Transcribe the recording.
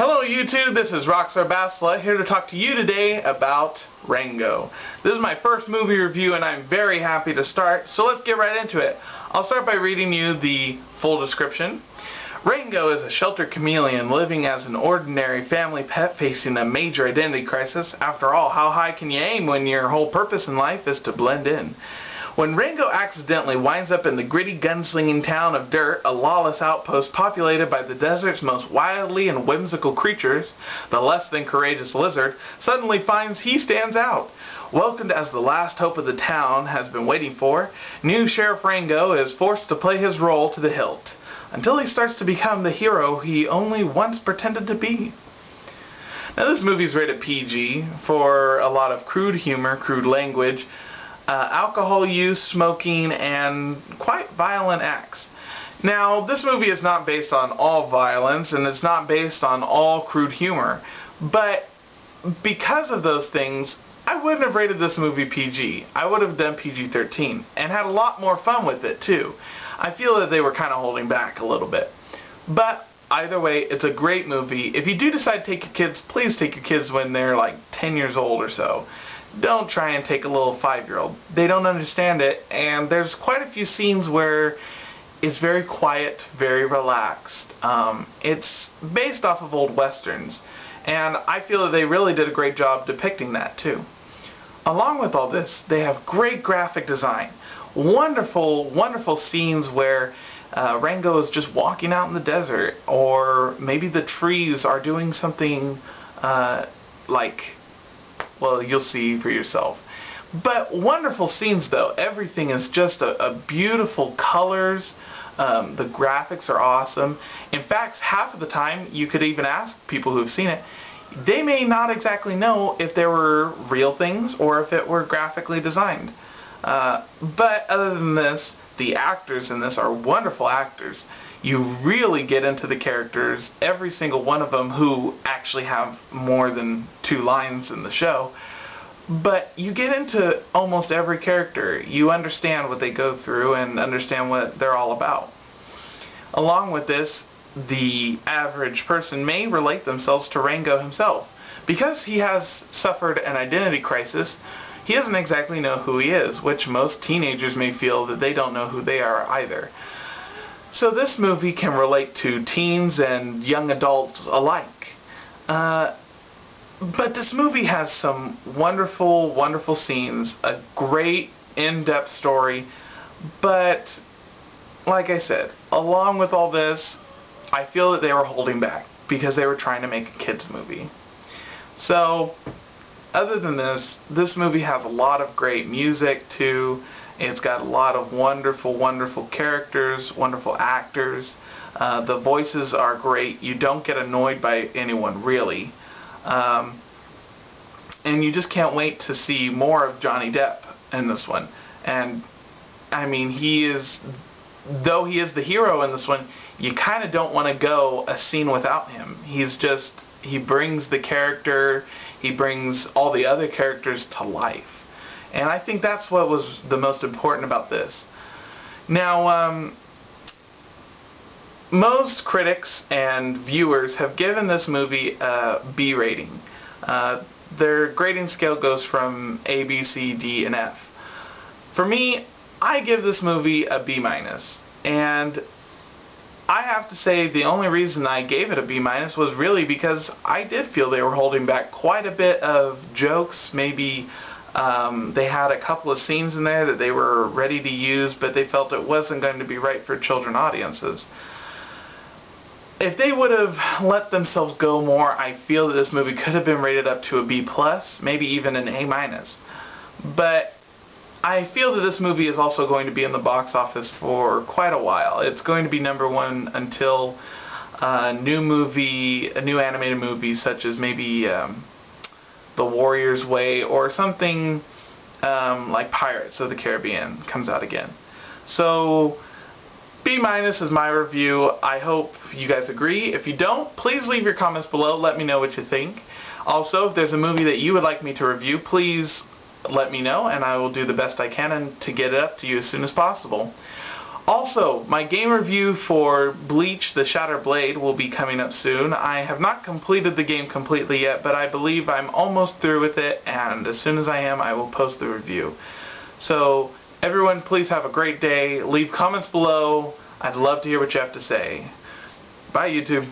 Hello YouTube, this is Rockstar Basila here to talk to you today about Rango. This is my first movie review and I'm very happy to start, so let's get right into it. I'll start by reading you the full description. Rango is a sheltered chameleon living as an ordinary family pet facing a major identity crisis. After all, how high can you aim when your whole purpose in life is to blend in? When Rango accidentally winds up in the gritty gunslinging town of Dirt, a lawless outpost populated by the desert's most wildly and whimsical creatures, the less than courageous lizard suddenly finds he stands out. Welcomed as the last hope of the town has been waiting for, new Sheriff Rango is forced to play his role to the hilt, until he starts to become the hero he only once pretended to be. Now this movie is rated PG for a lot of crude humor, crude language, alcohol use, smoking, and quite violent acts. Now, this movie is not based on all violence, and it's not based on all crude humor, but because of those things, I wouldn't have rated this movie PG. I would have done PG-13, and had a lot more fun with it, too. I feel that they were kind of holding back a little bit. But, either way, it's a great movie. If you do decide to take your kids, please take your kids when they're like 10 years old or so. Don't try and take a little 5-year-old. They don't understand it, and there's quite a few scenes where it's very quiet, very relaxed. It's based off of old westerns, and I feel that they really did a great job depicting that too. Along with all this, they have great graphic design. Wonderful, wonderful scenes where Rango is just walking out in the desert, or maybe the trees are doing something well, you'll see for yourself. But wonderful scenes though. Everything is just a beautiful colors. The graphics are awesome. In fact, half of the time you could even ask people who've seen it, they may not exactly know if there were real things or if it were graphically designed. But other than this, the actors in this are wonderful actors. You really get into the characters, every single one of them who actually have more than 2 lines in the show. But you get into almost every character. You understand what they go through and understand what they're all about. Along with this, the average person may relate themselves to Rango himself. Because he has suffered an identity crisis, he doesn't exactly know who he is, which most teenagers may feel that they don't know who they are either. So this movie can relate to teens and young adults alike. But this movie has some wonderful, wonderful scenes, a great in-depth story, but like I said, along with all this, I feel that they were holding back because they were trying to make a kids movie. So, other than this, this movie has a lot of great music too. It's got a lot of wonderful, wonderful characters, wonderful actors. The voices are great. You don't get annoyed by anyone, really. And you just can't wait to see more of Johnny Depp in this one. And, I mean, though he is the hero in this one, you kind of don't want to go a scene without him. He brings the character, he brings all the other characters to life. And I think that's what was the most important about this. Now, most critics and viewers have given this movie a B rating. Their grading scale goes from A, B, C, D, and F. For me, I give this movie a B-. And I have to say the only reason I gave it a B- was really because I did feel they were holding back quite a bit of jokes. Maybe they had a couple of scenes in there that they were ready to use, but they felt it wasn't going to be right for children audiences. If they would have let themselves go more, I feel that this movie could have been rated up to a B+, maybe even an A-. But I feel that this movie is also going to be in the box office for quite a while. It's going to be #1 until a new animated movie such as maybe The Warrior's Way or something like Pirates of the Caribbean comes out again. So B- is my review. I hope you guys agree. If you don't, please leave your comments below. Let me know what you think. Also, if there's a movie that you would like me to review, please let me know and I will do the best I can to get it up to you as soon as possible. Also, my game review for Bleach: The Shattered Blade will be coming up soon. I have not completed the game completely yet, but I believe I'm almost through with it, and as soon as I am, I will post the review. So, everyone, please have a great day. Leave comments below. I'd love to hear what you have to say. Bye, YouTube.